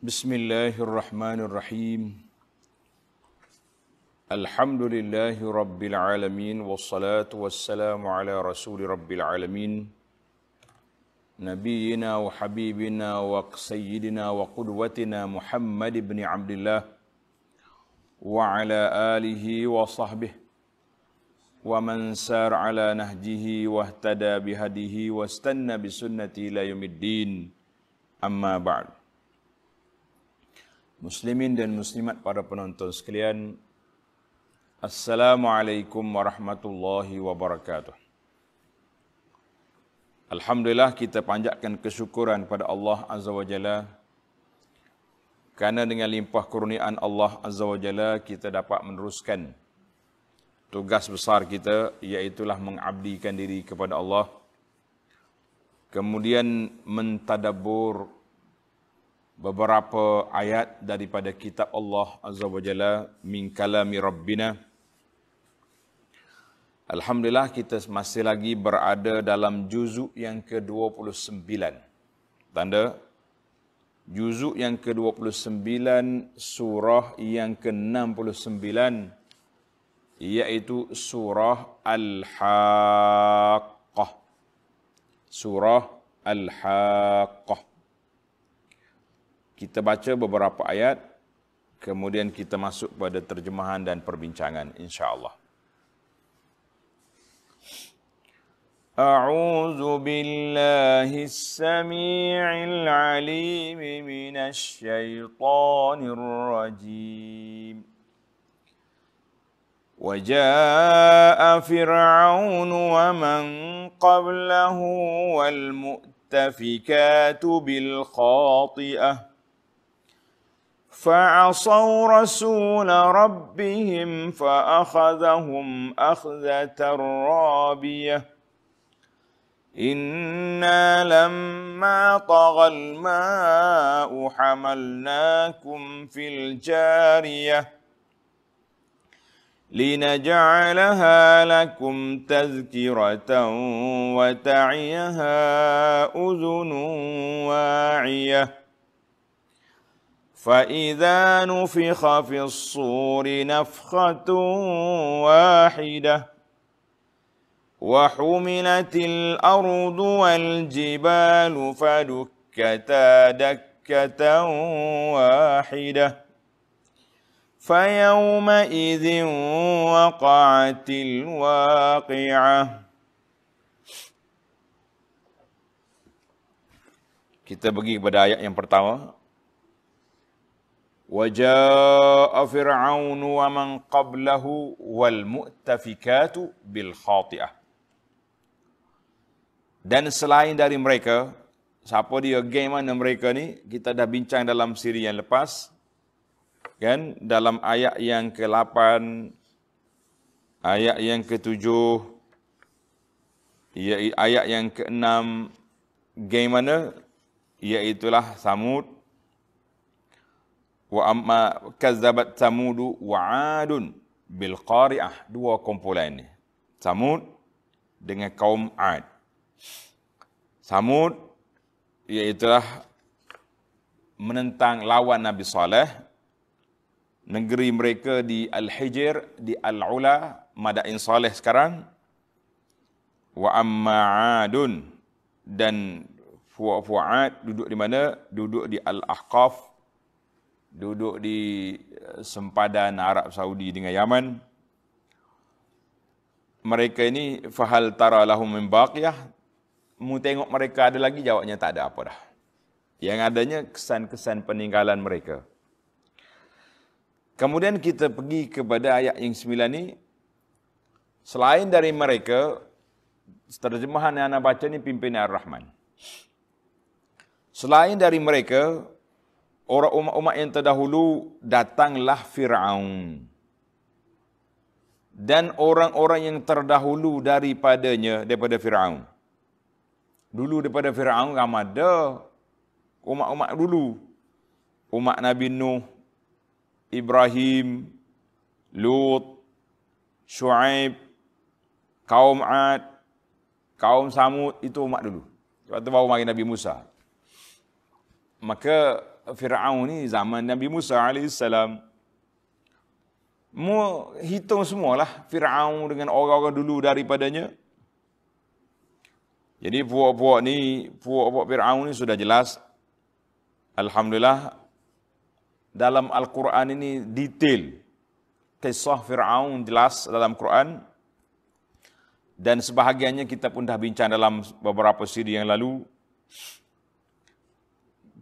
Bismillahirrahmanirrahim. Alhamdulillahi rabbil alamin wassalatu wassalamu ala rasuli rabbil alamin nabiyyina wa habibina wa sayyidina wa qudwatina Muhammad ibn Abdullah wa ala alihi wa sahbihi wa man sar ala nahjihi wa ihtada bihadihi wa istanna bisunnati ila yaumiddin. Amma ba'd. Muslimin dan muslimat para penonton sekalian, Assalamualaikum warahmatullahi wabarakatuh. Alhamdulillah, kita panjatkan kesyukuran pada Allah Azza wa Jalla kerana dengan limpah kurniaan Allah Azza wa Jalla kita dapat meneruskan tugas besar kita, iaitulah mengabdikan diri kepada Allah, kemudian mentadabbur beberapa ayat daripada kitab Allah Azza wa Jalla min kalami Rabbina. Alhamdulillah, kita masih lagi berada dalam juzuk yang ke-29. Tanda juzuk yang ke-29 surah yang ke-69, iaitu surah Al-Haqqah. Surah Al-Haqqah. Kita baca beberapa ayat, kemudian kita masuk pada terjemahan dan perbincangan, insya-Allah. A'udzu billahi as-sami'il 'alim minasy syaithanir rajim. وجاء فرعون ومن قبله والمؤتفكات بالخاطئة فعصوا رسول ربهم فأخذهم أخذة رابية إنا لما طغى الماء حملناكم في الجارية لنجعلها لكم تذكرة وتعيها أذن واعية فإذا نفخ في الصور نفخة واحدة وحملت الأرض والجبال فدكتا دكة واحدة فيومئذ وقعت الواقعة. Kita pergi kepada ayat yang pertama. وَجَاءَ فِرْعَوْنُ وَمَنْ قَبْلَهُ وَالْمُؤْتَفِكَاتُ بِالْخَاطِئَةِ. Dan selain dari mereka, siapa dia, geng mana mereka ni, kita dah bincang dalam siri yang lepas. Kan, dalam ayat yang ke-8, ayat yang ke-7, ayat yang ke-6, geng mana? Iaitulah Samud. Wa amma kazzabat Samudu wa 'Adun bil qari'ah. Dua kumpulan ni, Samud dengan kaum 'Ad. Samud iaitulah menentang lawan Nabi Saleh. Negeri mereka di Al-Hijr, di Al-Ula, Madain Saleh sekarang. Wa amma 'Adun, dan Fu'ad duduk di mana? Duduk di Al-Ahqaf, duduk di sempadan Arab Saudi dengan Yaman. Mereka ini, fahal tara lahum min baqiyah, mu tengok mereka ada lagi? Jawabnya tak ada apa dah. Yang adanya kesan-kesan peninggalan mereka. Kemudian kita pergi kepada ayat yang 9 ni. Selain dari mereka, terjemahan yang anda baca ni pimpinan Ar-Rahman. Selain dari mereka, orang umat-umat yang terdahulu, datanglah Fir'aun. Dan orang-orang yang terdahulu daripadanya, daripada Fir'aun. Dulu daripada Fir'aun, ada umat-umat dulu. Umat Nabi Nuh, Ibrahim, Lut, Shu'aib, kaum 'Ad, kaum Samud, itu umat dulu. Lepas tu baru mari Nabi Musa. Maka Fir'aun ni zaman Nabi Musa alaihissalam. Mu hitung semualah Fir'aun dengan orang-orang dulu daripadanya. Jadi puak-puak Fir'aun ni sudah jelas. Alhamdulillah dalam Al-Quran ini detail. Kisah Fir'aun jelas dalam Quran. Dan sebahagiannya kita pun dah bincang dalam beberapa siri yang lalu.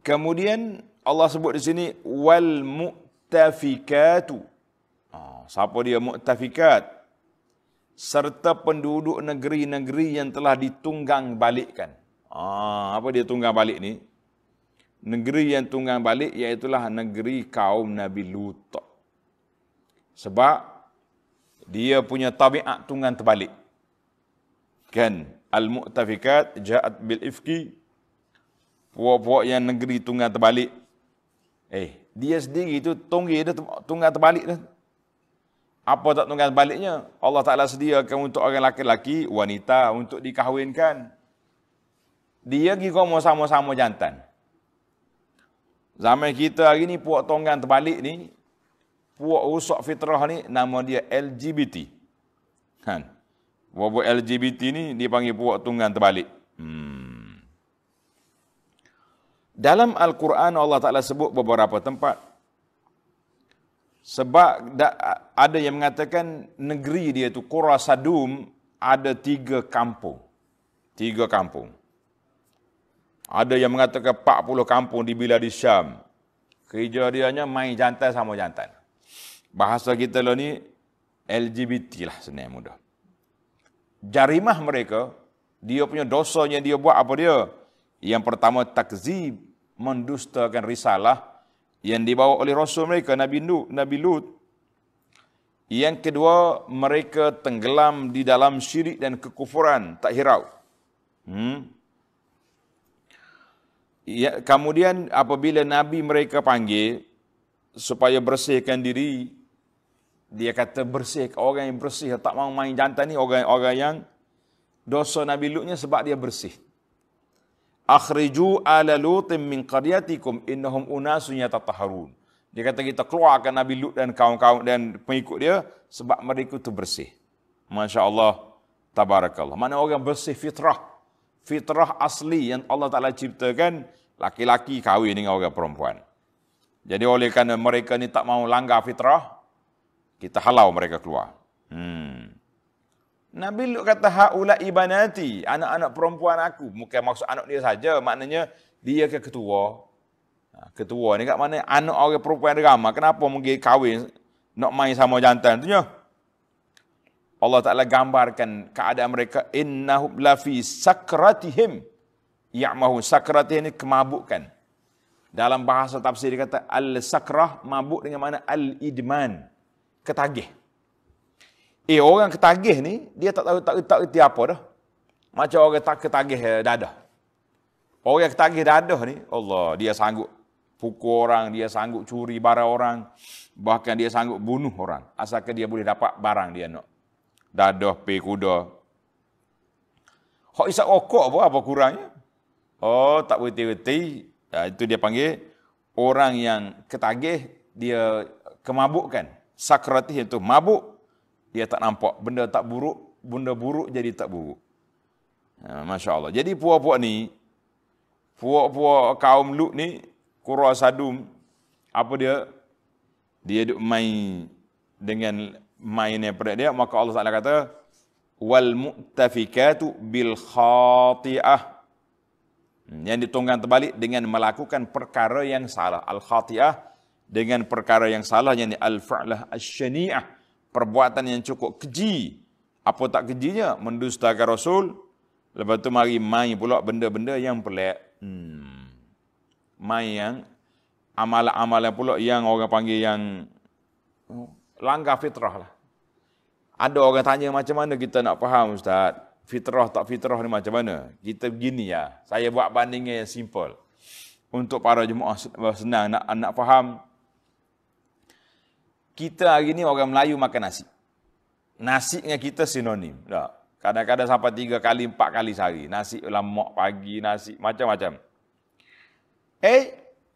Kemudian Allah sebut di sini wal mu'tafikatu. Siapa dia mu'tafikat? Serta penduduk negeri-negeri yang telah ditunggang balikkan. Apa dia tunggang balik ni? Negeri yang tunggang balik iaitulah negeri kaum Nabi Lut. Sebab dia punya tabiat tunggang terbalik. Kan? Al-mu'tafikat ja'at bil ifki. Puak-puak yang negeri tunggang terbalik. Dia sendiri tu tunggang terbalik dah. Apa tak tunggang baliknya? Allah Ta'ala sediakan untuk orang laki-laki, wanita untuk dikahwinkan. Dia kira sama-sama jantan. Zaman kita hari ni, puak tunggang terbalik ni, puak rusak fitrah ni, nama dia LGBT. Kan? Puak LGBT ni, dia panggil puak tunggang terbalik. Dalam Al-Quran, Allah Ta'ala sebut beberapa tempat. Sebab ada yang mengatakan negeri dia tu Qura Sadum ada 3 kampung. 3 kampung. Ada yang mengatakan 40 kampung di Biladi Syam. Kerja dianya main jantan sama jantan. Bahasa kita lah ni LGBT lah senang mudah. Jarimah mereka, dia punya dosanya dia buat apa dia? Yang pertama takzib, mendustakan risalah yang dibawa oleh Rasul mereka, Nabi Lut. Yang kedua, mereka tenggelam di dalam syirik dan kekufuran, tak hirau. Kemudian apabila Nabi mereka panggil, supaya bersihkan diri, dia kata bersih, orang yang bersih, tak mau main jantan ni, orang yang dosa Nabi Lutnya sebab dia bersih. Akhriju ala lutim min qaryatikum innahum unasun yatatahharun. Dia kata kita keluarkan Nabi Lut dan kaum-kaum dan pengikut dia sebab mereka itu bersih. Masya-Allah, tabarakallah. Mana orang bersih fitrah. Fitrah asli yang Allah Taala ciptakan, laki-laki kahwin dengan orang perempuan. Jadi oleh kerana mereka ni tak mau langgar fitrah, kita halau mereka keluar. Nabi Lut kata haula ibanati, anak-anak perempuan aku. Bukan maksud anak dia saja, maknanya dia ke ketua. Ketua ni kat mana anak orang perempuan ramai. Kenapa mungkin kahwin nak main sama jantan tu nya? Allah Taala gambarkan keadaan mereka innahum lafi sakratihim. Ya'mahu sakratih ni kemabukan. Dalam bahasa tafsir dia kata al-sakrah mabuk dengan mana al-idman, ketagih. Orang ketagih ni, dia tak erti apa dah. Macam orang tak ketagih dadah. Orang ketagih dadah ni, Allah, dia sanggup pukul orang, dia sanggup curi barang orang, bahkan dia sanggup bunuh orang, asalkan dia boleh dapat barang dia nak. Dadah, pay kuda. Hak isap rokok apa kurangnya? Tak berhenti-henti. Itu dia panggil orang yang ketagih, dia kemabukkan. Sakratih itu mabuk. Dia tak nampak, benda tak buruk, benda buruk jadi tak buruk. Masya Allah. Jadi puak-puak ni, puak-puak kaum Lut ni, Qura Sadum, apa dia? Dia duk main dengan mainnya pada dia, maka Allah Taala kata, wal mu'tafikatu bil khati'ah. Yang ditunggang terbalik dengan melakukan perkara yang salah. Al-khati'ah dengan perkara yang salah, yang al-fa'lah asy-syani'ah. Perbuatan yang cukup keji. Apa tak kejinya? Mendustakan Rasul. Lepas tu mari main pula benda-benda yang pelik. Main yang amalan-amalan pula yang orang panggil yang langgar fitrah lah. Ada orang tanya macam mana kita nak faham Ustaz? Fitrah tak fitrah ni macam mana? Kita begini ya. Saya buat bandingnya yang simple. Untuk para jemaah senang nak faham. Kita hari ni orang Melayu makan nasi. Nasi dengan kita sinonim. Tak? Kadang-kadang sampai 3 kali, 4 kali sehari. Nasi lemak pagi, nasi macam-macam.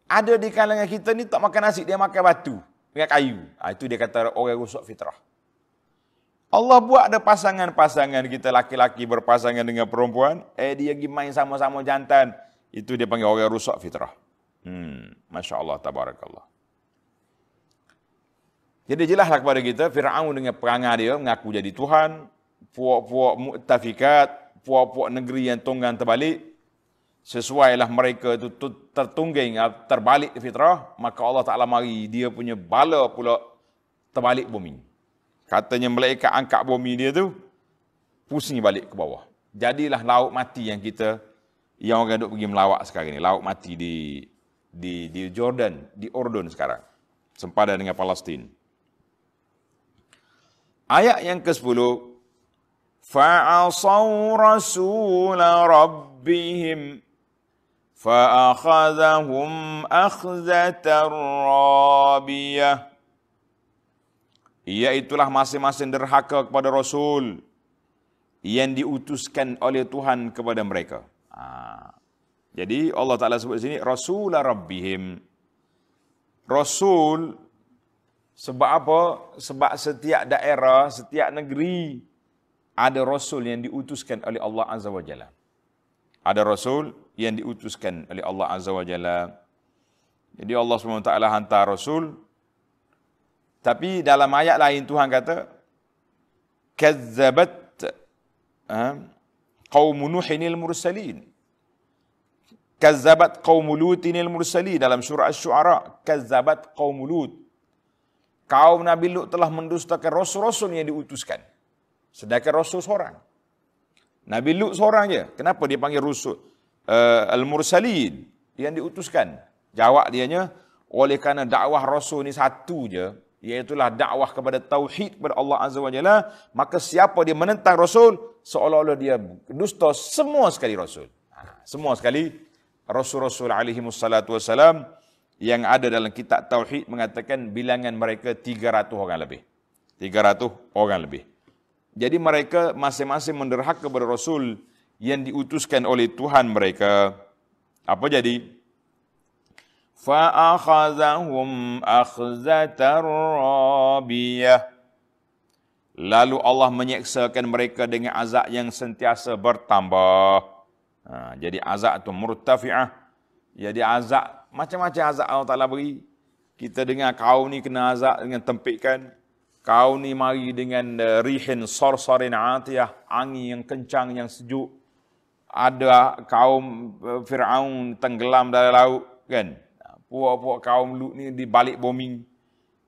Ada di kalangan kita ni tak makan nasi, dia makan batu dengan kayu. Itu dia kata orang rosak fitrah. Allah buat ada pasangan-pasangan kita laki-laki berpasangan dengan perempuan, dia pergi main sama-sama jantan. Itu dia panggil orang rusak fitrah. Masya Allah, tabarakallah. Jadi jelaslah kepada kita, Fir'aun dengan perangai dia mengaku jadi Tuhan, puak-puak mu'tafikat, puak-puak negeri yang tunggang terbalik, sesuailah mereka itu tertungging, terbalik fitrah, maka Allah Ta'ala mari dia punya bala pula terbalik bumi. Katanya malaikat angkat bumi dia tu, pusing balik ke bawah. Jadilah laut mati yang kita, yang orang duk pergi melawak sekarang ni. Laut mati di Jordan, di Urdun sekarang. Sempadan dengan Palestin. Ayat yang ke-10. Fa'asaw rasula rabbihim fa'akhadhahum akhzatar rabiyah. Iaitulah masing-masing derhaka kepada Rasul yang diutuskan oleh Tuhan kepada mereka. Jadi Allah Ta'ala sebut di sini, Rasulah Rabbihim. Rasul, sebab apa? Sebab setiap daerah, setiap negeri, ada Rasul yang diutuskan oleh Allah Azza wa Jalla. Ada Rasul yang diutuskan oleh Allah Azza wa Jalla. Jadi Allah SWT hantar Rasul. Tapi dalam ayat lain Tuhan kata, Kazzabat qaum Nuhinil mursalin. Kazzabat qaum Lutinil mursalin. Dalam surah Asy-Syu'ara, Kazzabat qaum Lut. Kaum Nabi Lut telah mendustakan Rasul-Rasul yang diutuskan. Sedangkan Rasul seorang. Nabi Lut seorang je. Kenapa dia panggil Rasul? Al-Mursalin, yang diutuskan. Jawab dianya, oleh kerana dakwah Rasul ni satu je, iaitulah dakwah kepada tauhid kepada Allah Azza wa Jalla, maka siapa dia menentang Rasul, seolah-olah dia dusta semua sekali Rasul. Semua sekali Rasul-Rasul alaihi wassalatu wassalam yang ada dalam kitab tauhid mengatakan bilangan mereka 300 orang lebih. 300 orang lebih. Jadi mereka masing-masing menderhaka kepada Rasul yang diutuskan oleh Tuhan mereka. Apa jadi? فَأَخَذَهُمْ أَخْذَةً رَابِيَةً. Lalu Allah menyeksakan mereka dengan azab yang sentiasa bertambah. Jadi azab itu murtafi'ah. Jadi azab, macam-macam azab Allah Ta'ala beri. Kita dengar kaum ni kena azab dengan tempikan. Kaum ni mari dengan rihin sarsarin atiyah, angin yang kencang, yang sejuk. Ada kaum Fir'aun tenggelam dalam laut, kan? Puak-puak kaum Lut ni di balik bumi.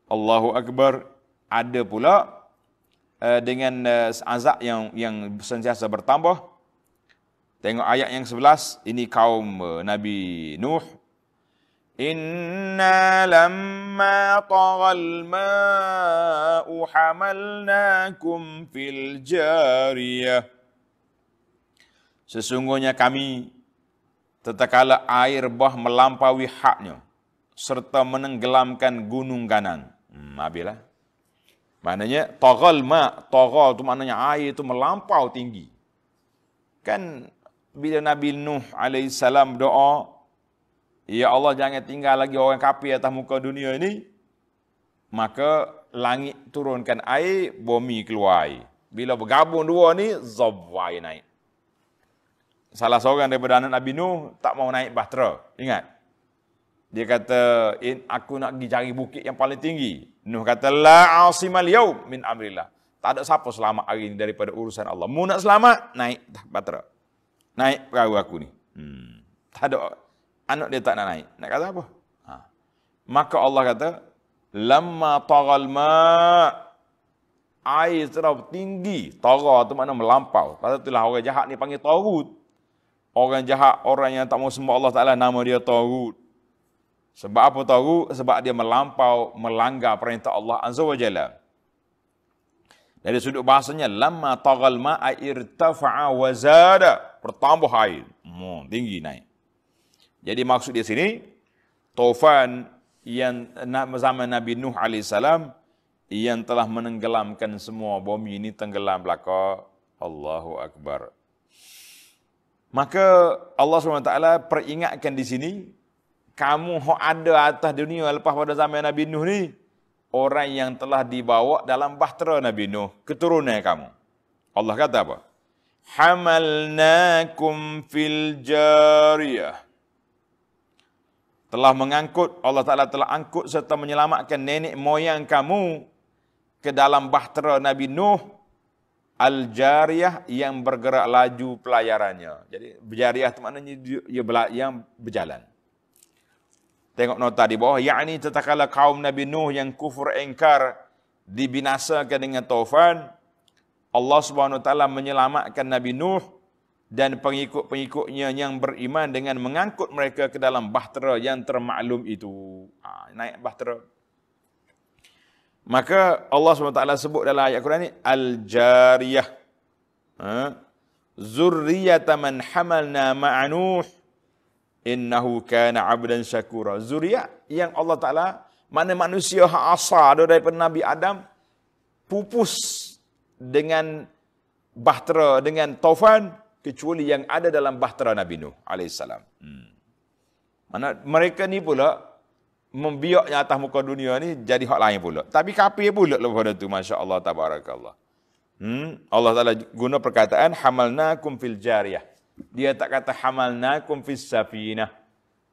Allahu Akbar. Ada pula dengan azab yang sentiasa bertambah. Tengok ayat yang 11. Ini kaum Nabi Nuh. Inna lamma taghal ma'u hamalnakum fil jariyah. Sesungguhnya kami, tatkala air bah melampaui hadnya, serta menenggelamkan gunung Ganan. Habislah. Maknanya, taghal ma', taghal itu maknanya air itu melampau tinggi. Kan, bila Nabi Nuh AS doa, ya Allah jangan tinggal lagi orang kafir atas muka dunia ini, maka langit turunkan air, bumi keluar air. Bila bergabung dua ni, zabwai naik. Salah seorang daripada anak Nabi Nuh tak mau naik bahtera. Ingat. Dia kata, aku nak pergi cari bukit yang paling tinggi. Nuh kata, la asimal yaum min amrillah. Tak ada siapa selamat hari ini daripada urusan Allah. Mu nak selamat, naik bahtera. Naik perahu aku ni. Tak ada. Anak dia tak nak naik. Nak kata apa? Maka Allah kata, lamma taghal ma', air terlalu tinggi. Tagha tu makna melampau. Pasal itulah orang jahat ni panggil Taghut. Orang jahat, orang yang tak mau sembah Allah Ta'ala, nama dia Taghut. Sebab apa Taghut? Sebab dia melampau, melanggar perintah Allah Azza wa Jalla. Dari sudut bahasanya, lamma taghal ma'a irtafa'a wa zada. Bertambah air. Tinggi naik. Jadi maksud di sini, tufan yang zaman Nabi Nuh AS, yang telah menenggelamkan semua bumi ini tenggelam belaka. Allahu Akbar. Maka Allah SWT peringatkan di sini, kamu hok ada atas dunia lepas pada zaman Nabi Nuh ni, orang yang telah dibawa dalam bahtera Nabi Nuh, keturunan kamu. Allah kata apa? Hamalnakum fil jariyah. Telah mengangkut, Allah Ta'ala telah angkut serta menyelamatkan nenek moyang kamu ke dalam bahtera Nabi Nuh, al-jariyah, yang bergerak laju pelayarannya. Jadi jariyah itu maknanya yang berjalan. Tengok nota di bawah, yakni tatkala kaum Nabi Nuh yang kufur ingkar dibinasakan dengan taufan, Allah Subhanahu wa taala menyelamatkan Nabi Nuh dan pengikut-pengikutnya yang beriman dengan mengangkut mereka ke dalam bahtera yang termaklum itu. Naik bahtera. Maka Allah Subhanahu wa taala sebut dalam ayat Quran ni al-jariyah. Zurriyata man hamalna ma'a Nuh innahu kana 'abdan syakura. Zuriat yang Allah Taala, mana manusia hak asal daripada Nabi Adam pupus dengan bahtera, dengan taufan, kecuali yang ada dalam bahtera Nabi Nuh alaihissalam. Mana mereka ni pula membiaknya atas muka dunia ni jadi hak lain pula. Tapi kafir pula lepas itu, masya-Allah tabarakallah. Allah Taala guna perkataan hamalnakum fil jariyah. Dia tak kata hamalnakum fis safinah.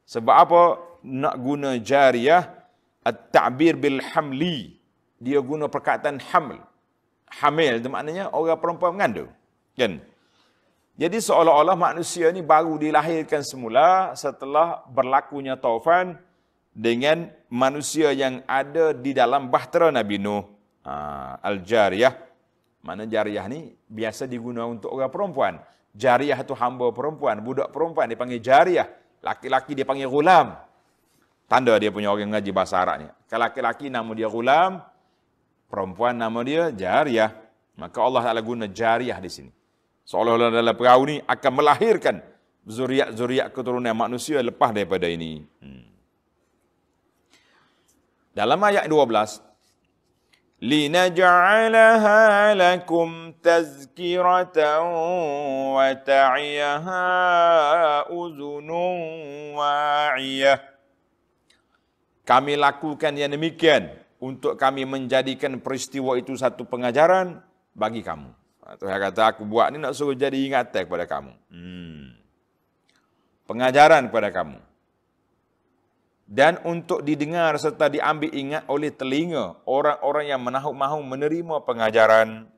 Sebab apa nak guna jariyah? At-ta'bir bil hamli. Dia guna perkataan haml. Hamil itu maknanya orang perempuan mengandung. Kan? Jadi seolah-olah manusia ni baru dilahirkan semula setelah berlakunya taufan dengan manusia yang ada di dalam bahtera Nabi Nuh. Al-jariyah. Mana jariyah ni biasa digunakan untuk orang perempuan. Jariyah itu hamba perempuan, budak perempuan dipanggil jariyah. Laki-laki dia panggil gulam. Tanda dia punya orang ngaji bahasa Arab ni. Kalau laki-laki nama dia gulam, perempuan nama dia jariyah. Maka Allah Taala guna jariyah di sini. Seolah-olah dalam perahu ni akan melahirkan zuriat-zuriat keturunan manusia lepas daripada ini. Dalam ayat 12, linaj'alaha lakum tazkiratan wa ta'iyaha uzunun wa'iyah. Kami lakukan yang demikian untuk kami menjadikan peristiwa itu satu pengajaran bagi kamu. Tuhan kata, aku buat ni nak suruh jadi ingatan kepada kamu. Pengajaran kepada kamu. Dan untuk didengar serta diambil ingat oleh telinga orang-orang yang mahu menerima pengajaran.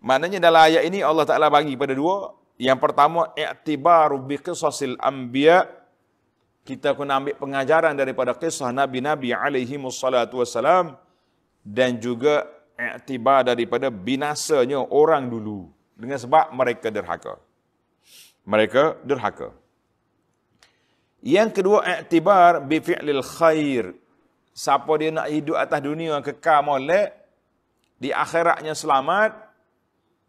Maknanya dalam ayat ini Allah Ta'ala bagi pada dua. Yang pertama, i'tibaru biqisasil anbiya. Kita kena ambil pengajaran daripada kisah Nabi-Nabi alaihimussalatu wassalam. Dan juga i'tibar daripada binasanya orang dulu. Dengan sebab mereka derhaka. Mereka derhaka. Yang kedua, i'tibar bi fi'lil khair. Siapa dia nak hidup atas dunia kekal molek, di akhiratnya selamat,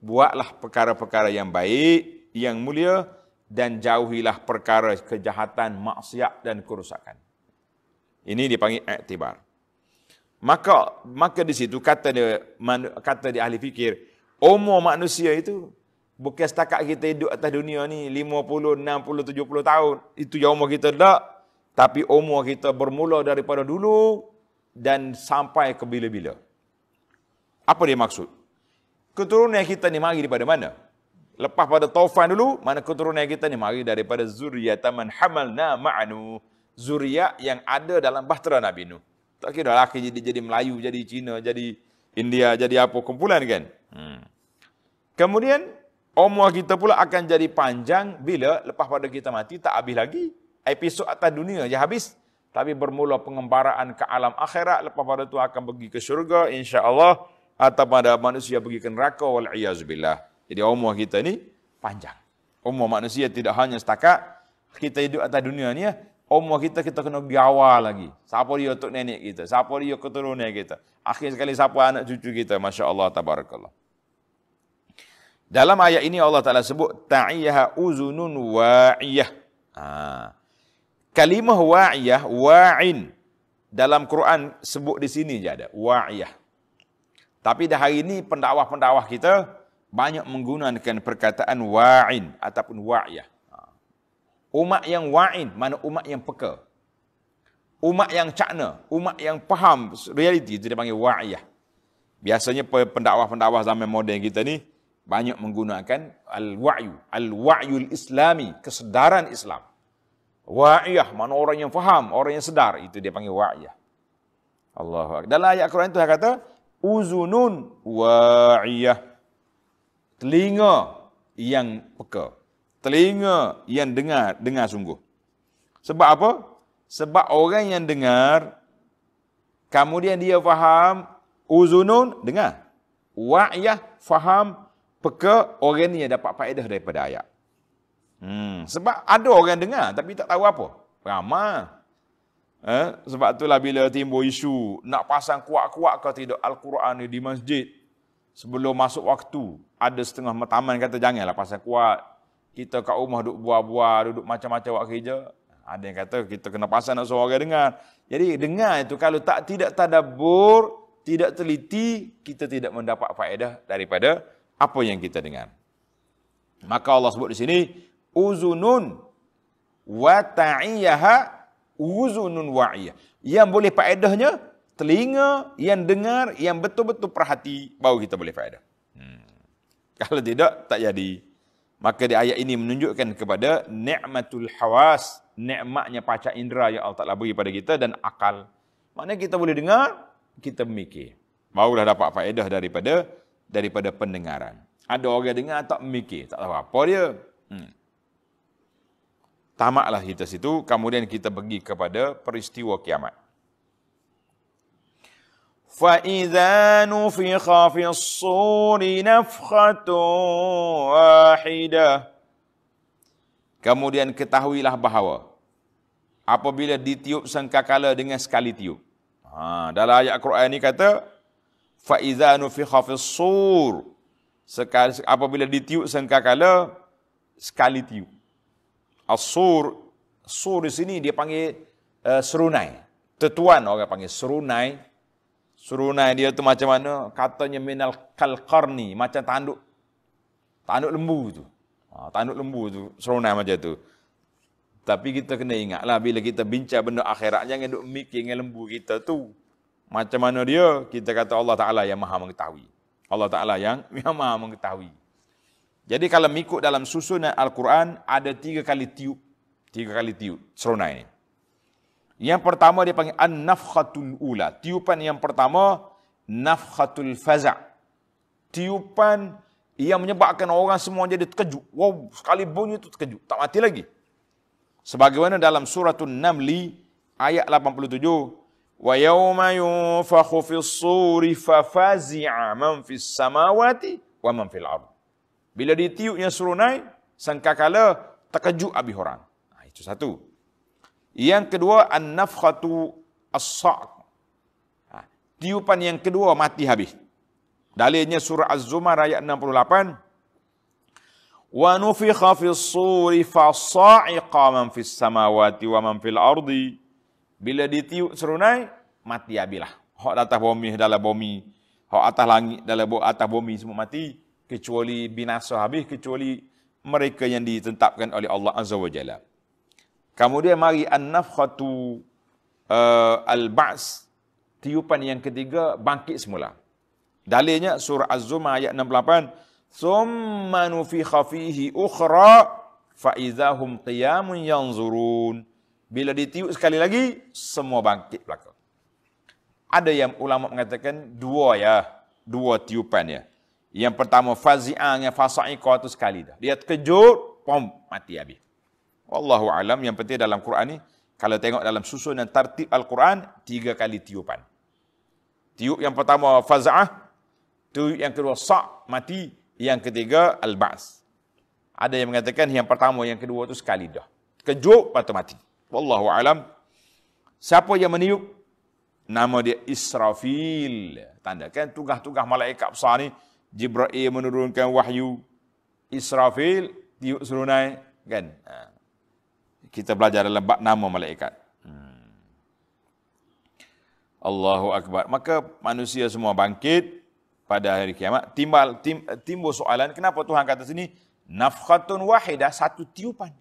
buatlah perkara-perkara yang baik, yang mulia, dan jauhilah perkara kejahatan, maksiat dan kerusakan. Ini dipanggil i'tibar. Maka di situ kata di ahli fikir, umur manusia itu bukan setakat kita hidup atas dunia ni 50, 60, 70 tahun. Itu yang umur kita tak. Tapi umur kita bermula daripada dulu dan sampai ke bila-bila. Apa dia maksud? Keturunan kita ni mari daripada mana? Lepas pada taufan dulu, mana keturunan kita ni mari daripada zuriyatan man hamalna ma'anu. Zuriat yang ada dalam bahtera Nabi Nuh. Tak kira lelaki jadi Melayu, jadi Cina, jadi India, jadi apa kumpulan kan? Kemudian umur kita pula akan jadi panjang bila lepas pada kita mati tak habis lagi. Episod atas dunia je habis. Tapi bermula pengembaraan ke alam akhirat. Lepas pada itu akan pergi ke syurga insya-Allah. Atau pada manusia pergi ke neraka wal'iyazubillah. Jadi umur kita ni panjang. Umur manusia tidak hanya setakat kita hidup atas dunia ni. Umur kita kena pergi awal lagi. Siapa dia untuk nenek kita. Siapa dia keturunan kita. Akhir sekali siapa anak cucu kita. Masya Allah tabarakallah. Dalam ayat ini Allah Ta'ala sebut ta'iyaha uzunun wa'iyah. Kalimah wa'iyah, wa'in. Dalam Quran sebut di sini je ada. Wa'iyah. Tapi dah hari ini pendakwah-pendakwah kita banyak menggunakan perkataan wa'in ataupun wa'iyah. Umat yang wa'in, mana umat yang peka. Umat yang cakna, umat yang faham realiti, itu dia panggil wa'iyah. Biasanya pendakwah-pendakwah zaman moden kita ni banyak menggunakan al-wa'yul islami, kesedaran Islam. Wa'iyah, mana orang yang faham, orang yang sedar, itu dia panggil wa'iyah. Allahu Akbar. Dalam ayat Quran itu dia kata, uzunun wa'iyah. Telinga yang peka. Telinga yang dengar sungguh. Sebab apa? Sebab orang yang dengar, kemudian dia faham, uzunun, dengar. Wa'iyah, faham, peka, orang ni dapat faedah daripada ayat. Sebab ada orang dengar, tapi tak tahu apa. Ramai. Sebab itulah bila timbul isu, nak pasang kuat-kuat ke tidak Al-Quran ni di masjid, sebelum masuk waktu, ada setengah taman kata janganlah pasang kuat. Kita kat rumah duduk buah-buah, duduk macam-macam buat kerja. Ada yang kata kita kena pasang nak suruh orang dengar. Jadi dengar itu kalau tidak tadabbur, tidak teliti, kita tidak mendapat faedah daripada apa yang kita dengar. Maka Allah sebut di sini, uzunun wa ta'iyaha uzunun wa'iyah. Yang boleh faedahnya, telinga yang dengar, yang betul-betul perhati, baru kita boleh faedah. Kalau tidak, tak jadi. Maka di ayat ini menunjukkan kepada ni'matul hawas, nikmatnya panca indera yang Allah Ta'ala beri pada kita dan akal. Maknanya kita boleh dengar, kita memikir. Barulah dapat faedah daripada pendengaran. Ada orang dengar tak memikir, tak tahu apa dia. Tamaklah kita situ, kemudian kita pergi kepada peristiwa kiamat. فَإِذَا نُفِخَ فِي الصُّورِ نَفْخَةٌ وَاحِدَةٌ. Kemudian ketahuilah bahawa apabila ditiup sangkakala dengan sekali tiup. Dalam ayat Quran ini kata, فَإِذَا نُفِخَ فِي الصُّورِ. Apabila ditiup sangkakala, sekali tiup. As-sur, sur di sini dia panggil serunai. Tetuan orang panggil serunai. Serunai dia tu macam mana? Katanya minal kalqarni, macam tanduk lembu tu. Tanduk lembu tu, serunai macam tu. Tapi kita kena ingatlah bila kita bincang benda akhirat, jangan duk mikir dengan lembu kita tu. Macam mana dia? Kita kata Allah Ta'ala yang maha mengetahui. Allah Ta'ala yang maha mengetahui. Jadi kalau mengikut dalam susunan Al-Quran, ada 3 kali tiup. 3 kali tiup, serunai ni. Yang pertama dia panggil an-nafkhatul ula. Tiupan yang pertama, nafkhatul faza'. Tiupan yang menyebabkan orang semua jadi terkejut. Wow, sekali bunyi itu terkejut. Tak mati lagi. Sebagaimana dalam suratul Namli, ayat 87. Wa yawma yunfakhu fis suri fafazi'a man fis samawati wa man fil ard. Bila ditiupnya serunai, sangkakala terkejut habis orang. Itu satu. Yang kedua, an-nafkhatu as-sa'q. Tiupan yang kedua mati habis. Dalilnya surah Az-Zumar ayat 68. Wa nufikha fis suri fa sa'iqa man fis samawati wa man fil ardi. Bila ditiup serunai, mati habislah. Hak atas bumi dalam bumi, hak atas langit dalam atas bumi semua mati, kecuali binasa habis, kecuali mereka yang ditetapkan oleh Allah Azza wa Jalla. Kemudian mari an-nafkhatu al-ba's. Tiupan yang ketiga bangkit semula. Dalilnya surah Az-Zumar ayat 68. Thumma nufikha fihi ukhra fa idzahum qiyamun yanzurun. Bila ditiup sekali lagi, semua bangkit belaka. Ada yang ulama mengatakan dua tiupan ya. Yang pertama fazi'an, yang fasa'iqa itu sekali dah. Dia terkejut, pom, mati habis. Wallahu alam, yang penting dalam Quran ni, kalau tengok dalam susunan tartib Al-Quran, 3 kali tiupan. Tiup yang pertama faza'ah, tiup yang kedua sa' mati, yang ketiga al-ba's. Ada yang mengatakan yang pertama, yang kedua tu sekali dah. Kejut, patut mati. Wallahu alam. Siapa yang meniup? Nama dia Israfil. Tandakan tugas-tugas malaikat besar ni, Jibril menurunkan wahyu, Israfil tiup serunai, kan? Kita belajar dalam bab nama malaikat. Allahu Akbar. Maka manusia semua bangkit pada hari kiamat. Timbul soalan, kenapa Tuhan kata sini nafkhatun wahidah, satu tiupan.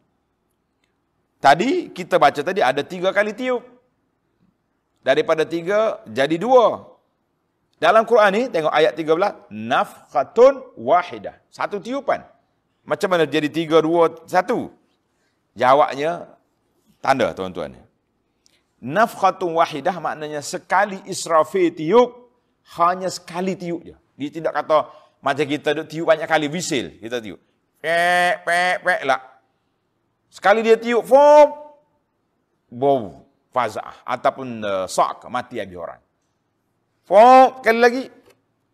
Tadi kita baca tadi ada 3 kali tiup. Daripada 3 jadi 2. Dalam Quran ni tengok ayat 13, nafkhatun wahidah. Satu tiupan. Macam mana jadi 3, 2, 1? Jawabnya tanda tuan-tuan. Nafkhatun wahidah maknanya sekali Israfil tiup, hanya sekali tiup je. Dia tidak kata macam kita duk tiup banyak kali whistle, kita tiup. Pek pek pek lah. Sekali dia tiup, fom, bom, fazah ataupun sak, mati habis orang. Fom, sekali lagi,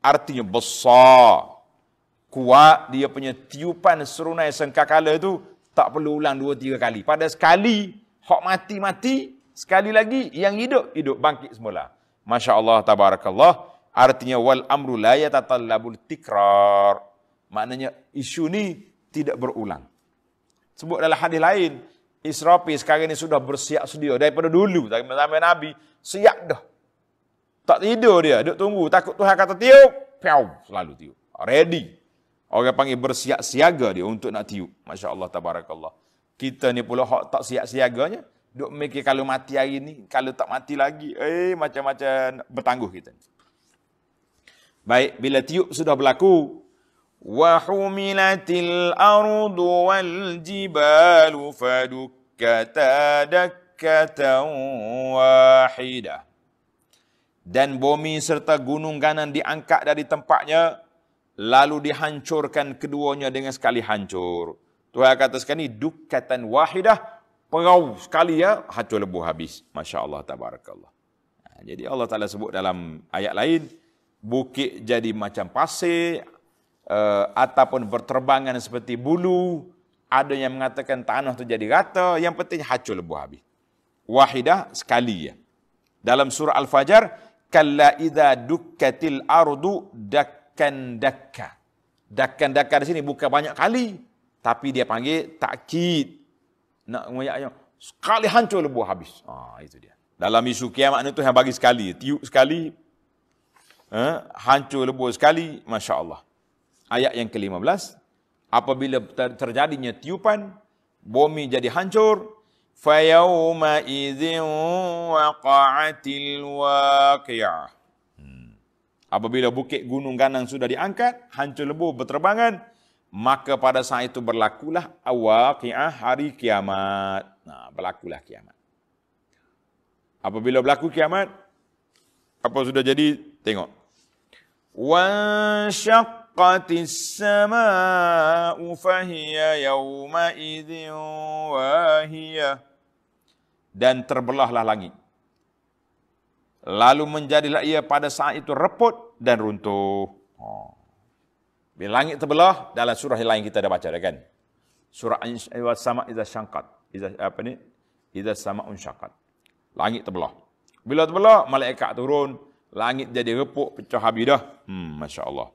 artinya besar. Kuat dia punya tiupan serunai sangkakala itu tak perlu ulang 2-3 kali. Pada sekali, hak mati-mati, sekali lagi yang hidup bangkit semula. Masya Allah, tabarakallah. Artinya wal amru la yatatallabul tikrar. Maknanya isu ni tidak berulang. Sebut dalam hadis lain, Israfil sekarang ni sudah bersiap sedia daripada dulu sampai Nabi siap dah. Tak tidur dia, duk tunggu, takut Tuhan kata tiup, piau, selalu tiup. Ready. Orang panggil bersiap siaga dia untuk nak tiup. Masya-Allah, tabarakallah. Kita ni pula hak tak siap siaganya, duk mikir kalau mati hari ni, kalau tak mati lagi, macam-macam bertangguh kita. Baik, bila tiup sudah berlaku, wa humilatil ardu wal jibalu fadukkata dakkatan wahidah. Dan bumi serta gunung ganan diangkat dari tempatnya, lalu dihancurkan keduanya dengan sekali hancur. Tuhan kata sekali dukkatan wahidah, perau sekali ya, hancur lebuh habis. Masya Allah, tabarakallah. Jadi Allah Ta'ala sebut dalam ayat lain, bukit jadi macam pasir, ataupun berterbangan seperti bulu. Ada yang mengatakan tanah itu jadi rata, yang penting hancur lebuh habis. Wahidah, sekali ya. Dalam surah Al-Fajr, kalla idza dukkatil ardu dakkan dakka. Dakkan dakka di sini bukan banyak kali, tapi dia panggil takkid. Nak ngoyak sekali hancur lebuh habis. Itu dia. Dalam isu kiamat itu yang bagi sekali, tiup sekali, hancur lebuh sekali, masya-Allah. Ayat yang ke-15, apabila terjadinya tiupan, bumi jadi hancur, fayawma idzin waqa'atil waqi'ah. Apabila bukit gunung ganang sudah diangkat, hancur lebuh berterbangan, maka pada saat itu berlakulah waqi'ah, hari kiamat. Berlakulah kiamat. Apabila berlaku kiamat, apa sudah jadi? Tengok. Wanshaqqatis samaa'u fahiya yawma idzin wahiyah. Dan terbelahlah langit. Lalu menjadilah ia pada saat itu reput dan runtuh. Bila langit terbelah, dalam surah yang lain kita dah baca dah kan. Surah As-Sama' idza syaqqat. Idza sama'un syaqqat. Langit terbelah. Bila terbelah, malaikat turun, langit jadi repuk, pecah habis dah. Masya-Allah.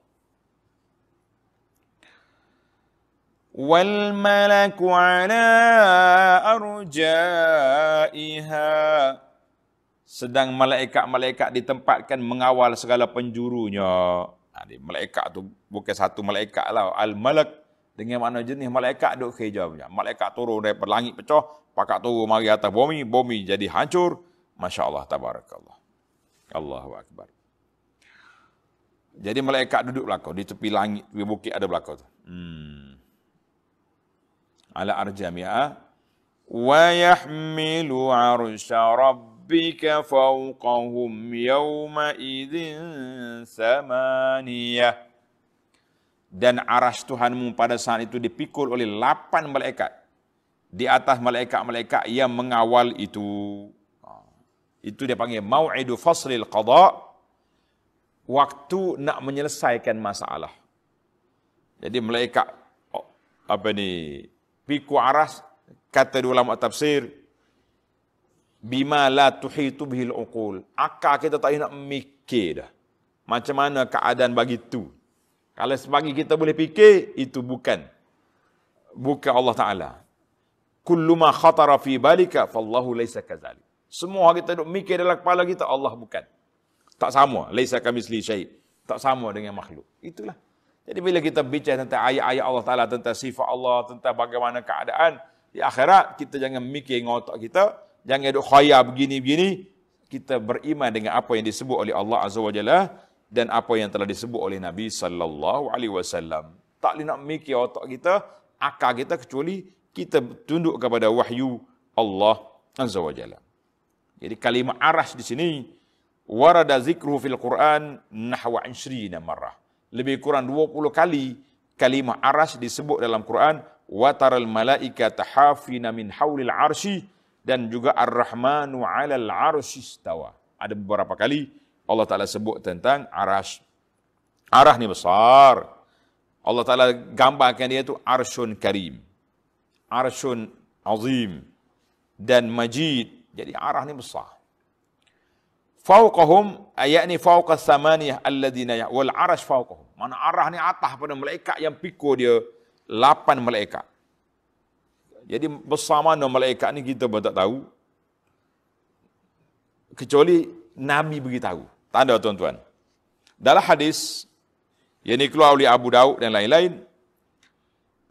Wal malaku ala arja'iha. Sedang malaikat-malaikat ditempatkan mengawal segala penjurunya. Malaikat tu bukan satu malaikat lah. Al-malak dengan makna jenis malaikat duk kerja punya. Malaikat turun daripada langit pecah, pakat turun mari atas bumi, bumi jadi hancur. Masya-Allah, tabarakallah. Allahu akbar. Jadi malaikat duduk belakang di tepi langit, tepi bukit ada belakang tu. Ala arjamiha wa yahmilu 'arsya rabbika fawqahum yawma idzin samaniyah. Dan aras Tuhanmu pada saat itu dipikul oleh 8 malaikat. Di atas malaikat-malaikat yang mengawal itu. Itu dia panggil mau'idu faslil qada. Waktu nak menyelesaikan masalah. Jadi malaikat pikul aras, kata dua ulama tafsir, bima la tuhitu bihil uqul. Akal kita tak nak mikir dah. Macam mana keadaan bagi tu? Kalau sebagi kita boleh fikir, itu bukan Allah Ta'ala. Kullu ma khatara fi balika, fallahu laysa kadzalik. Semua kita duk mikir dalam kepala kita, Allah bukan. Tak sama. Laysa kamitsli syai'. Tak sama dengan makhluk. Itulah. Jadi bila kita bicara tentang ayat-ayat Allah Ta'ala, tentang sifat Allah, tentang bagaimana keadaan, Di akhirat kita jangan mikir dengan otak kita, jangan duk khayal begini-begini. Kita beriman dengan apa yang disebut oleh Allah Azza wa Jalla dan apa yang telah disebut oleh Nabi sallallahu alaihi wasallam. Tak boleh nak mikir otak kita, akal kita, kecuali kita tunduk kepada wahyu Allah Azza wa Jalla. Jadi kalimah arash di sini warada zikruhu fil Quran nahwa 20 marrah. Lebih kurang 20 kali kalimah arash disebut dalam Quran. Wa taral malaikata hafina min haulil arsy, dan juga ar-rahmanu 'alal arsy istawa. Ada beberapa kali Allah Taala sebut tentang arash. Arah ni besar. Allah Taala gambarkan dia tu arsyun karim, arsyun azim dan majid. Jadi arah ni besar. Fauqahum ayatni fauqa thamaniyah alladhina wal arash fauqahum. Mana arah ni atas pada malaikat yang pikul dia 8 malaikat. Jadi besar mana malaikat ni kita pun tak tahu. Kecuali Nabi beritahu. Tanda tuan-tuan. Dalam hadis yang dikeluar oleh Abu Daud dan lain-lain,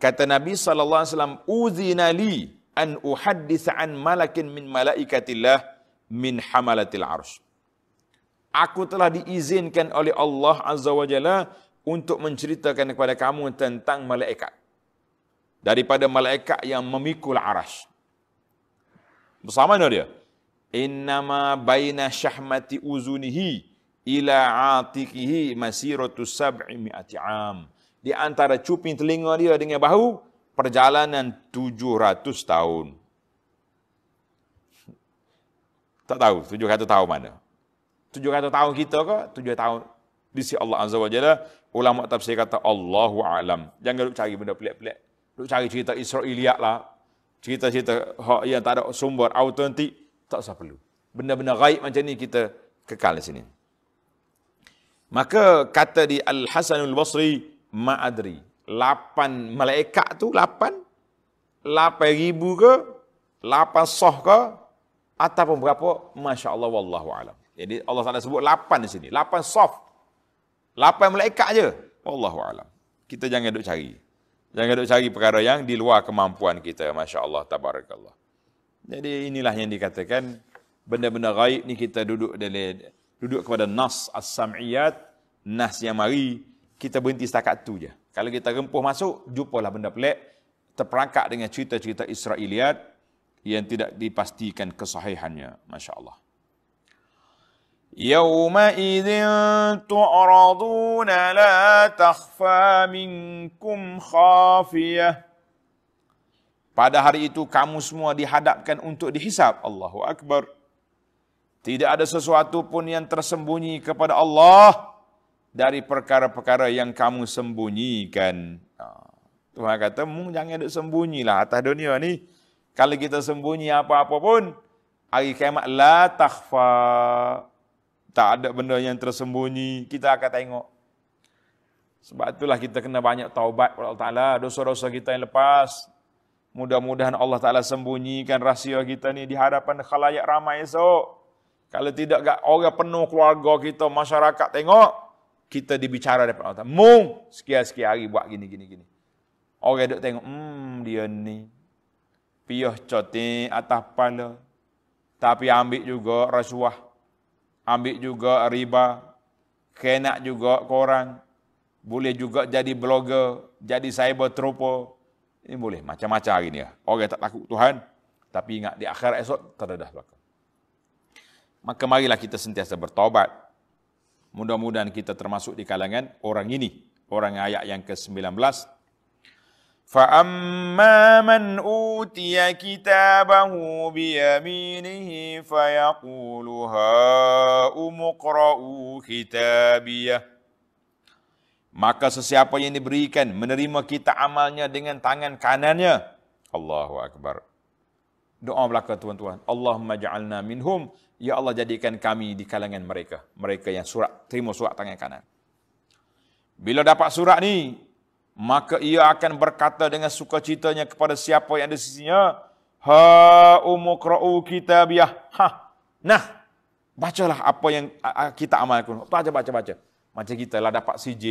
kata Nabi SAW, uzina li an uhadditha an malakin min malaikatillah min hamalatil arsh. Aku telah diizinkan oleh Allah Azza wa Jalla untuk menceritakan kepada kamu tentang malaikat. Daripada malaikat yang memikul arash. Bersama mana dia? Innama baina syahmati uzunihi ila atikihi masiratu 700 am. Di antara cuping telinga dia dengan bahu, perjalanan 700 tahun. Tak tahu 700 tahun mana. 700 tahun kita ke? 7 tahun di sisi Allah Azza wa Jalla. Ulama tafsir kata Allahu a'lam. Jangan duk cari benda pelik-pelik. Duk cari cerita Israiliyat lah. Cerita-cerita yang tak ada sumber autentik, tak usah perlu. Benda-benda gaib macam ni kita kekal di sini. Maka kata di Al-Hasanul Basri, ma'adri. 8 malaikat tu 8 ribu ke? 8 soh ke? Ataupun berapa? Masya Allah, wallahu a'lam. Jadi Allah Taala sebut 8 di sini. 8 sof. 8 malaikat je. Wallahu a'lam. Kita jangan duk cari. Jangan duk cari perkara yang di luar kemampuan kita. Masya Allah, tabarakallah. Jadi inilah yang dikatakan benda-benda gaib ni kita duduk kepada nas as-sam'iyat, nas yang mari, kita berhenti setakat tu je. Kalau kita rempuh masuk, jumpalah benda pelik, terperangkap dengan cerita-cerita Israiliyat yang tidak dipastikan kesahihannya. Masya Allah. Yawma idzin tu'raduna la takhfa minkum khafiyah. Pada hari itu kamu semua dihadapkan untuk dihisab. Allahu Akbar. Tidak ada sesuatu pun yang tersembunyi kepada Allah dari perkara-perkara yang kamu sembunyikan. Tuhan kata, jangan duk sembunyilah atas dunia ni. Kalau kita sembunyi apa-apa pun, hari kiamat la takhfa. Tak ada benda yang tersembunyi, kita akan tengok. Sebab itulah kita kena banyak taubat kepada Allah Ta'ala, dosa-dosa kita yang lepas. Mudah-mudahan Allah Ta'ala sembunyikan rahsia kita ni di hadapan khalayak ramai esok. Kalau tidak, orang penuh keluarga kita, masyarakat tengok, kita dibicara daripada Allah Ta'ala. Sekian-sekian hari buat gini. Orang duk tengok, dia ni. Piyah cotik atas kepala. Tapi ambil juga rasuah. Ambil juga riba, kena juga korang, boleh juga jadi blogger, jadi cyber trooper. Ini boleh, macam-macam hari ni. Orang tak takut Tuhan, tapi ingat di akhirat esok, terdedah belakang. Maka marilah kita sentiasa bertaubat. Mudah-mudahan kita termasuk di kalangan orang ini. Orang ayat yang ke-19. فَأَمَّا مَنْ أُوتِيَ كِتَابَهُ بِيَمِينِهِ فَيَقُولُ هَاؤُمُ اقْرَءُوا كِتَابِيَهْ. Maka sesiapa yang diberikan menerima kitab amalnya dengan tangan kanannya. Allahu Akbar. Doa belaka tuan-tuan. Allahumma ja'alna minhum. Ya Allah, jadikan kami di kalangan mereka. Mereka yang terima surat tangan kanan. Bila dapat surat ni, maka ia akan berkata dengan sukacitanya kepada siapa yang ada di sisinya, ha umuqra'u kitabiyah. Nah, bacalah apa yang kita amalkan. Baca. Macam kita lah dapat CJ,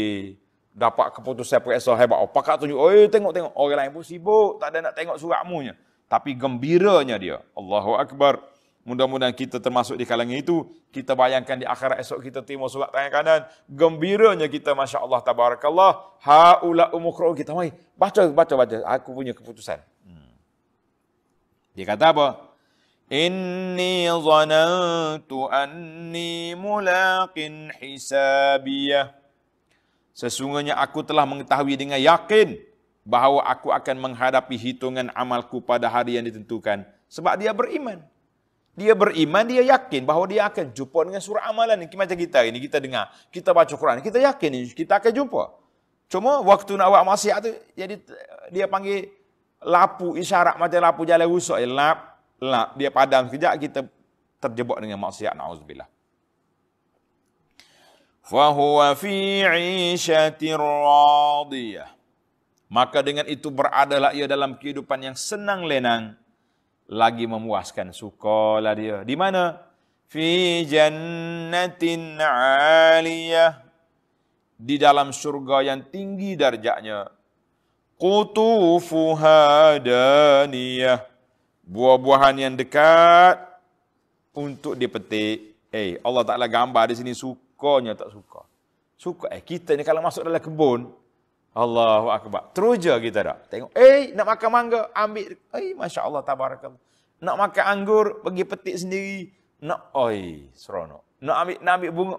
dapat keputusan PSA hebat. Pakak tunjuk, tengok orang lain pun sibuk, tak ada nak tengok suratmu nya. tapi gembiranya dia. Allahu Akbar. Mudah-mudahan kita termasuk di kalangan itu. Kita bayangkan di akhirat esok kita terima surat tangan kanan. Gembiranya kita, Masya Allah, Tabarakallah. Ha'ula umukra'u kita. Baca. Aku punya keputusan. Dia kata apa? Inni zanantu anni mulaqin hisabiyah. Sesungguhnya aku telah mengetahui dengan yakin bahawa aku akan menghadapi hitungan amalku pada hari yang ditentukan. Sebab dia beriman. Dia beriman, dia yakin bahawa dia akan jumpa dengan surah amalan ini. Macam kita ini, kita dengar, kita baca Quran, kita yakin kita akan jumpa. Cuma waktu nak buat maksiat tu, jadi dia panggil lapu, isyarat macam lapu jalan rusak. Lap, dia padam sekejap, kita terjebak dengan maksiat. Na'udzubillah. Fahuwa fi 'ishatir radiyah. Maka dengan itu beradalah ia dalam kehidupan yang senang lenang, lagi memuaskan, sukalah dia. Di mana? Fi jannatin 'aliyah. Di dalam surga yang tinggi darjatnya. Qutufuha daniyah. Buah-buahan yang dekat untuk dipetik. Allah Ta'ala gambar di sini, sukanya tak suka. Suka. Kita ni kalau masuk dalam kebun, Allahu Akbar. Teruja kita dah. Tengok, nak makan mangga, ambil. Masya Allah, Tabarakallah. Nak makan anggur, pergi petik sendiri. Seronok. Nak ambil bunga.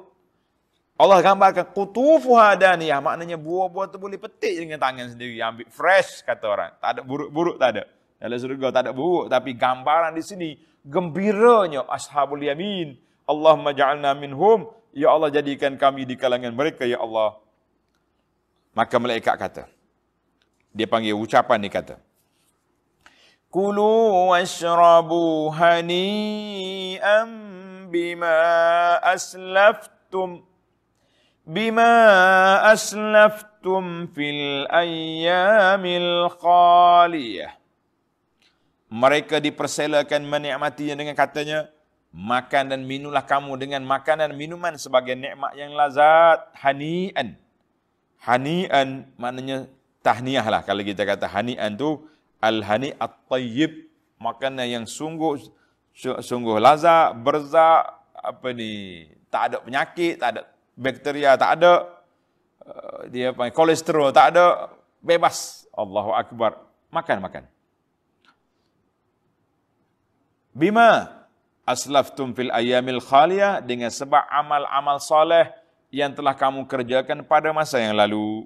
Allah gambarkan qutufuha daniyah. Maknanya buah-buah tu boleh petik dengan tangan sendiri. Ambil fresh, kata orang. Tak ada buruk-buruk, tak ada. Dalam surga tak ada buruk, tapi gambaran di sini gembiranya ashabul yamin. Allahumma ja'alna minhum. Ya Allah, jadikan kami di kalangan mereka, ya Allah. Maka malaikat kata, dia panggil ucapan ni kata, Kulu washrabu hani'an bima aslaftum fil ayyamil khaliyah. Mereka diperselakan menikmatinya dengan katanya, makan dan minumlah kamu dengan makanan dan minuman sebagai nikmat yang lazat. Hani'an. Hani'an maknanya tahniah lah. Kalau kita kata hani'an tu, al-hani' at-tayyib. Makanan yang sungguh lazat, berzak, tak ada penyakit, tak ada bakteria, tak ada dia panggil kolesterol, tak ada, bebas. Allahu Akbar. Makan. Bima aslaftum fil ayyamil khaliyah, dengan sebab amal-amal soleh yang telah kamu kerjakan pada masa yang lalu.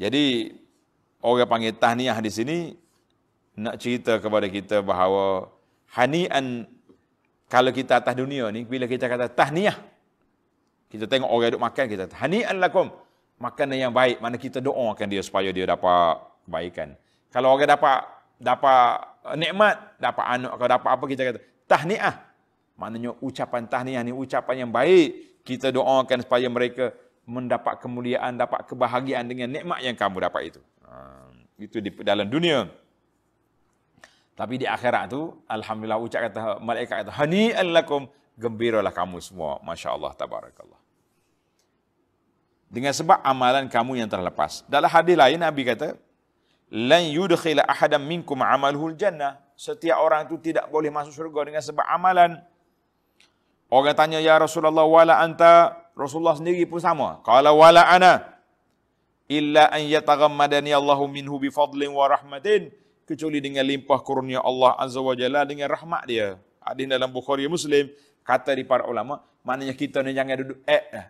Jadi orang panggil tahniah di sini nak cerita kepada kita bahawa hani'an, kalau kita atas dunia ni, bila kita kata tahniah, kita tengok orang duk makan, kita hani'an lakum, makanan yang baik, mana kita doakan dia supaya dia dapat kebaikan. Kalau orang dapat nikmat, dapat anak, kalau dapat apa, kita kata tahniah. Maknanya ucapan tahniah ni ucapan yang baik. Kita doakan supaya mereka mendapat kemuliaan, dapat kebahagiaan dengan nikmat yang kamu dapat itu. Itu di dalam dunia. Tapi di akhirat tu, alhamdulillah, malaikat kata hani'an lakum, gembiralah kamu semua. Masya Allah, Tabarakallah. Dengan sebab amalan kamu yang telah lepas. Dalam hadis lain Nabi kata, lan yudkhila ahadan minkum amaluhul jannah. Setiap orang itu tidak boleh masuk syurga dengan sebab amalan. Orang tanya, ya Rasulullah, wala anta? Rasulullah sendiri pun sama. Qala wala ana illa an yataghammadani Allahu minhu bifadlin wa rahmatin. Kecuali dengan limpah kurnia Allah Azza wa Jalla, dengan rahmat dia. Hadis dalam Bukhari Muslim, kata di para ulama, maknanya kita ni jangan duduk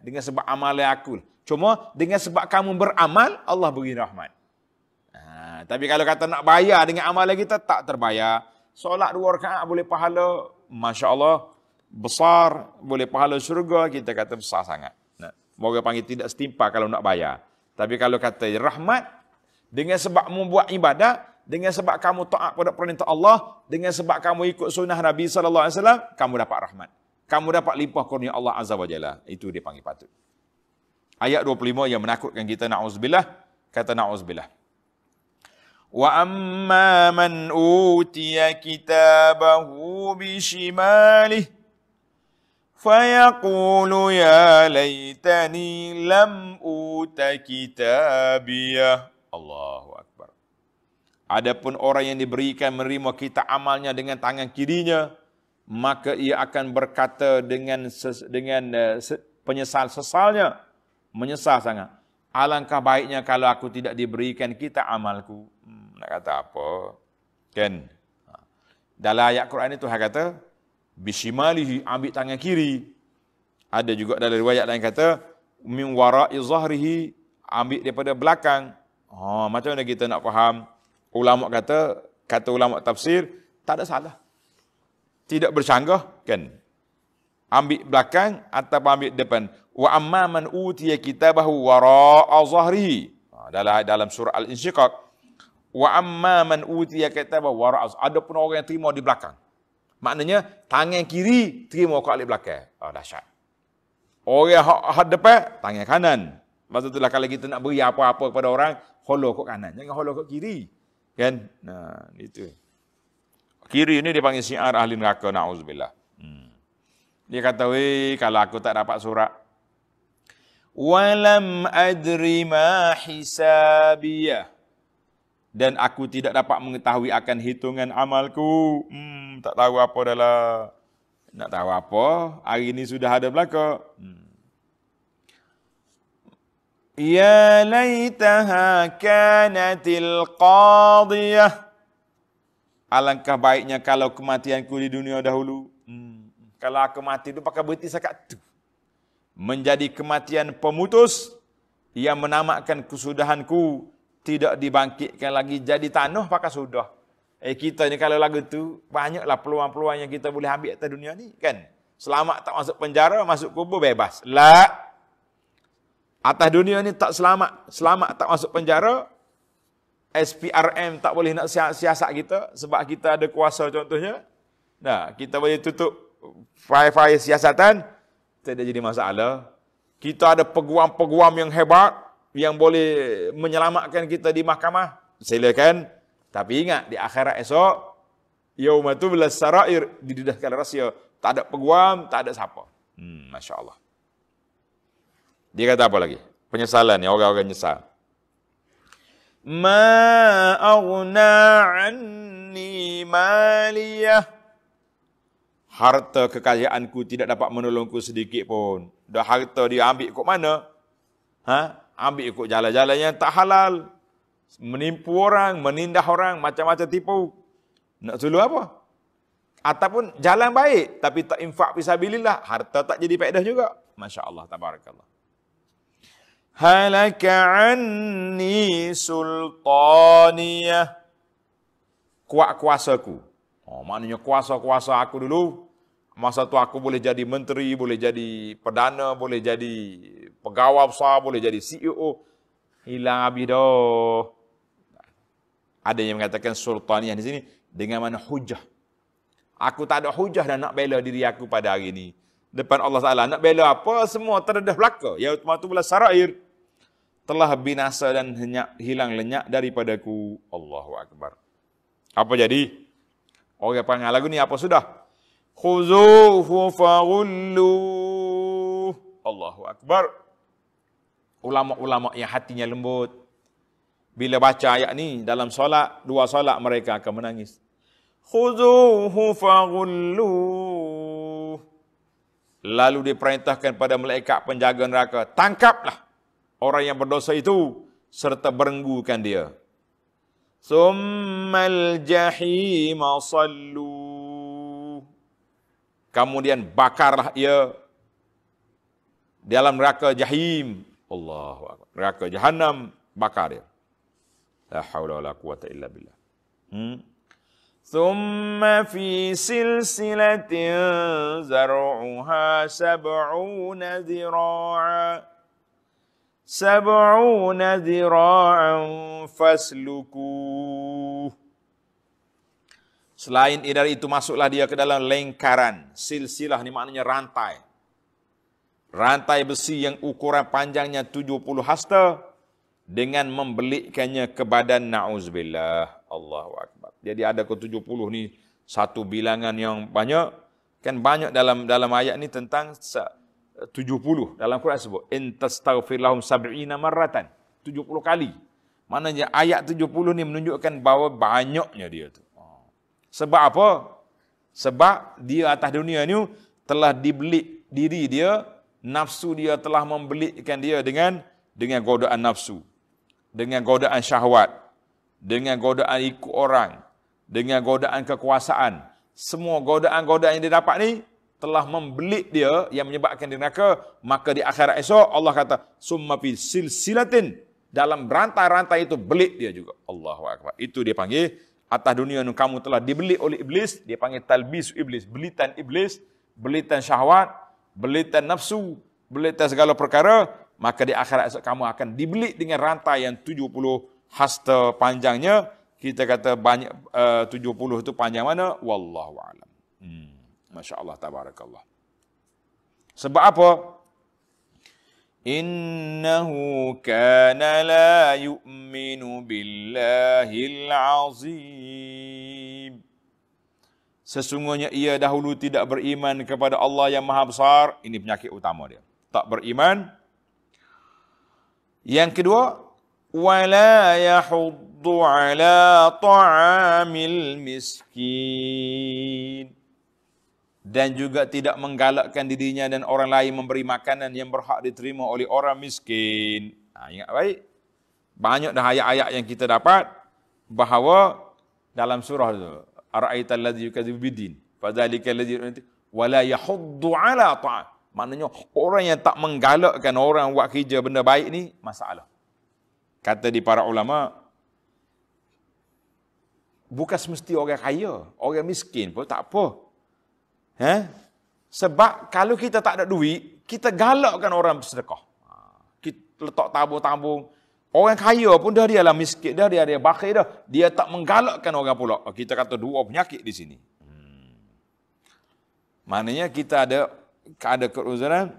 dengan sebab amalan aku. Cuma dengan sebab kamu beramal, Allah beri rahmat. Tapi kalau kata nak bayar dengan amalan kita, tak terbayar. Solat 2 rakaat boleh pahala, Masya Allah, besar, boleh pahala syurga, kita kata besar sangat. Moga panggil tidak setimpal kalau nak bayar. Tapi kalau kata rahmat, dengan sebab membuat ibadah, dengan sebab kamu taat pada perintah Allah, dengan sebab kamu ikut sunnah Nabi SAW, kamu dapat rahmat. Kamu dapat limpah kurnia Allah Azza wa Jalla. Itu dia panggil patut. Ayat 25 yang menakutkan kita, na'udzubillah, kata na'udzubillah. Wa amma man utiya kitabahu bishimalih fayaqulu ya laitani lam uta kitabiyah. Allahu Akbar. Adapun orang yang diberikan menerima kitab amalnya dengan tangan kirinya, maka ia akan berkata dengan penyesal sesalnya, menyesal sangat. Alangkah baiknya kalau aku tidak diberikan kitab amalku. Nak kata apa? Kan? Dalam ayat Quran itu Tuhan kata, bishimalihi, ambil tangan kiri. Ada juga dalam riwayat lain kata, min wara'i zahrihi, ambil daripada belakang. Macam mana kita nak faham? Ulama kata ulama tafsir, tak ada salah. Tidak bercanggah, kan? Ambil belakang atau ambil depan. Wa amma man utiya kitabahu wara'a zahrihi. Dalam surah Al-Insyiqaq. Wa amma man utiya kitabahu wara'a. Ada pun orang yang terima di belakang. Maknanya tangan kiri terima kat belakang. Dahsyat. Orang yang depan tangan kanan. Maksud itulah kalau kita nak beri apa-apa kepada orang, holor kat kanan, jangan holor kat kiri. Kan? Nah, itu. Kiri ni dipanggil syiar ahli neraka, na'udzubillah. Dia kata, kalau aku tak dapat surat, walam adri ma hisabiyah, dan aku tidak dapat mengetahui akan hitungan amalku. Tak tahu apa adalah. Nak tahu apa? Hari ini sudah ada belaka. Ya laitaha kanatil qadiyah. Alangkah baiknya kalau kematianku di dunia dahulu. Kalau aku mati itu pakai berhenti sekat tu. Menjadi kematian pemutus yang menamakan kesudahanku, tidak dibangkitkan lagi jadi tanah pakai sudah. Kita ni kalau lagu tu banyaklah peluang-peluang yang kita boleh ambil atas dunia ni, kan? Selamat tak masuk penjara, masuk kubur bebas. La. Atas dunia ni tak selamat. Selamat tak masuk penjara. SPRM tak boleh nak siasat kita sebab kita ada kuasa contohnya. Nah, kita boleh tutup file-file siasatan, tidak jadi masalah. Kita ada peguam-peguam yang hebat yang boleh menyelamatkan kita di mahkamah. Silakan. Tapi ingat, di akhirat esok, yaumatu bilas sarair, didedahkan rahsia. Tak ada peguam, tak ada siapa. Masya Allah. Dia kata apa lagi? Penyesalan ya, orang-orang nyesal. Ma aghna anni maliyah. Harta kekayaanku tidak dapat menolongku sedikit pun. Dah harta dia ambil ikut mana? Ambil ikut jalan-jalan yang tak halal. Menipu orang, menindah orang, macam-macam tipu. Nak tolong apa? Ataupun jalan baik, tapi tak infak fisabilillah, harta tak jadi faedah juga. Masya Allah, tabarakallah. Halaka anni sultaniyah. Kuat kuasaku. Maknanya kuasa-kuasa aku dulu. Masa tu aku boleh jadi menteri, boleh jadi perdana, boleh jadi pegawai besar, boleh jadi CEO. Hilang habis dah. Ada yang mengatakan sultaniyah di sini dengan mana hujah. Aku tak ada hujah dan nak bela diri aku pada hari ini. Depan Allah Ta'ala. Nak bela apa? Semua terdedah belaka. Yaumatu bilas sarair. Telah binasa dan hilang lenyap daripadaku. Allahu Akbar. Apa jadi? Orang panggil lagu ni apa sudah? Khuzuhu faghullu. Allahu Akbar. Ulama-ulama yang hatinya lembut. Bila baca ayat ni dalam solat, dua solat mereka akan menangis. Khuzuhu faghullu. Lalu diperintahkan pada malaikat penjaga neraka, tangkaplah orang yang berdosa itu serta berenggukan dia. Tsummal jahima sallu. Kemudian bakarlah ia dalam neraka jahim. Allahu Akbar. Neraka jahanam, bakar dia. La haula wala quwata illa billah. Thumma fi silsilatin zar'uha 70 dhira'a. 70 dhira'an fasluku. Selain dari itu masuklah dia ke dalam lingkaran. Silsilah ni maknanya rantai. Rantai besi yang ukuran panjangnya 70 hasta. Dengan membelikkannya ke badan, na'uzubillah. Allahu Akbar. Jadi ada ke 70 ni satu bilangan yang banyak. Kan banyak dalam ayat ni tentang 70. Dalam Quran sebut in tastaghfir lahum 70 marratan. 70 kali. Maknanya ayat 70 ni menunjukkan bahawa banyaknya dia tu. Sebab apa? Sebab dia atas dunia ni telah dibelik diri dia, nafsu dia telah membelikkan dia dengan godaan nafsu, dengan godaan syahwat, dengan godaan ikut orang, dengan godaan kekuasaan. Semua godaan-godaan yang dia dapat ni telah membelik dia yang menyebabkan dia neraka. Maka di akhirat esok Allah kata summa fi silsilatin, dalam rantai-rantai itu belik dia juga. Allahu akbar. Itu dia panggil atas dunia ni kamu telah dibelik oleh iblis. Dia panggil talbis iblis, belitan iblis, belitan syahwat, belitan nafsu, belitan segala perkara. Maka di akhirat esok kamu akan dibelik dengan rantai yang 70 hasta panjangnya. Kita kata banyak 70 itu panjang mana? Wallahu a'lam. Masya-Allah, tabarakallah. Sebab apa? Innahu kana la yu'minu billahil azim. Sesungguhnya ia dahulu tidak beriman kepada Allah yang maha besar. Ini penyakit utama dia. Tak beriman. Yang kedua, wala yahuddu ala ta'amil miskin. Dan juga tidak menggalakkan dirinya dan orang lain memberi makanan yang berhak diterima oleh orang miskin. Ingat baik. Banyak dah ayat-ayat yang kita dapat bahawa dalam surah itu, ara'aital ladzi yukadzibu biddin, fadzalikal ladzi wala yahuddu ala ta'am. Maknanya orang yang tak menggalakkan orang buat kerja benda baik ni masalah. Kata di para ulama, bukan semesti orang kaya, orang miskin pun tak apa. Sebab kalau kita tak ada duit, kita galakkan orang bersedekah. Kita letak tabung-tabung. Orang kaya pun dah dia lah miskin, dah dia bakhil dah. Dia tak menggalakkan orang pula. Kita kata dua penyakit di sini. Maknanya kita ada keuzuran.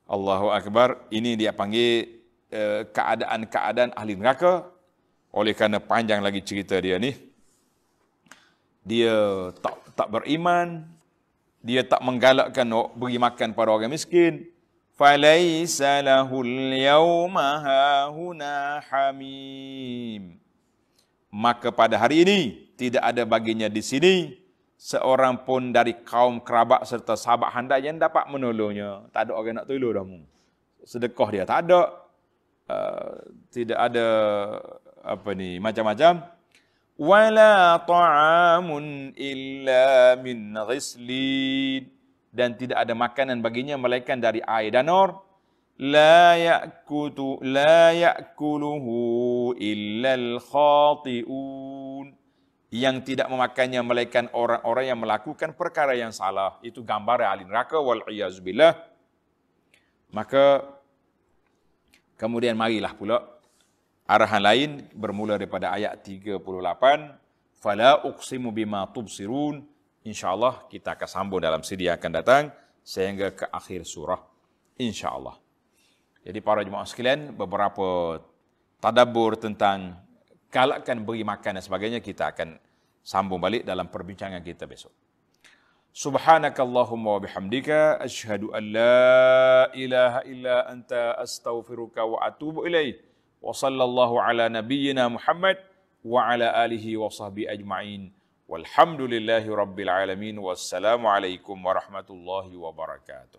Allahu akbar. Ini dia panggil keadaan-keadaan ahli neraka. Oleh kerana panjang lagi cerita dia ni. Dia tak beriman. Dia tak menggalakkan beri makan pada orang miskin. Falaisa lahul yawma hahuna hamim. Maka pada hari ini tidak ada baginya di sini seorang pun dari kaum kerabat serta sahabat handai yang dapat menolongnya. Tak ada orang nak tolong dah. Sedekah dia tak ada. Tidak ada macam-macam. Wala ta'amun illa min ghislin, dan tidak ada makanan baginya melainkan dari air danur. La ya'kuluhu illa al-khati'un, yang tidak memakannya melainkan orang-orang yang melakukan perkara yang salah. Itu gambar ahli neraka, wal iyaz billah. Maka kemudian marilah pula arahan lain bermula daripada ayat 38. Fala uqsimu bima tubsirun. InsyaAllah kita akan sambung dalam sidi yang akan datang sehingga ke akhir surah. InsyaAllah. Jadi para jemaah sekalian, beberapa tadabbur tentang galakkan beri makan dan sebagainya kita akan sambung balik dalam perbincangan kita besok. Subhanakallahumma wa bihamdika asyhadu an la ilaha illa anta astaghfiruka wa atubu ilaih. Wa sallallahu ala nabiyyina Muhammad wa ala alihi wa sahbihi ajma'in. Walhamdulillahi rabbil alamin. Wassalamu alaikum warahmatullahi wabarakatuh.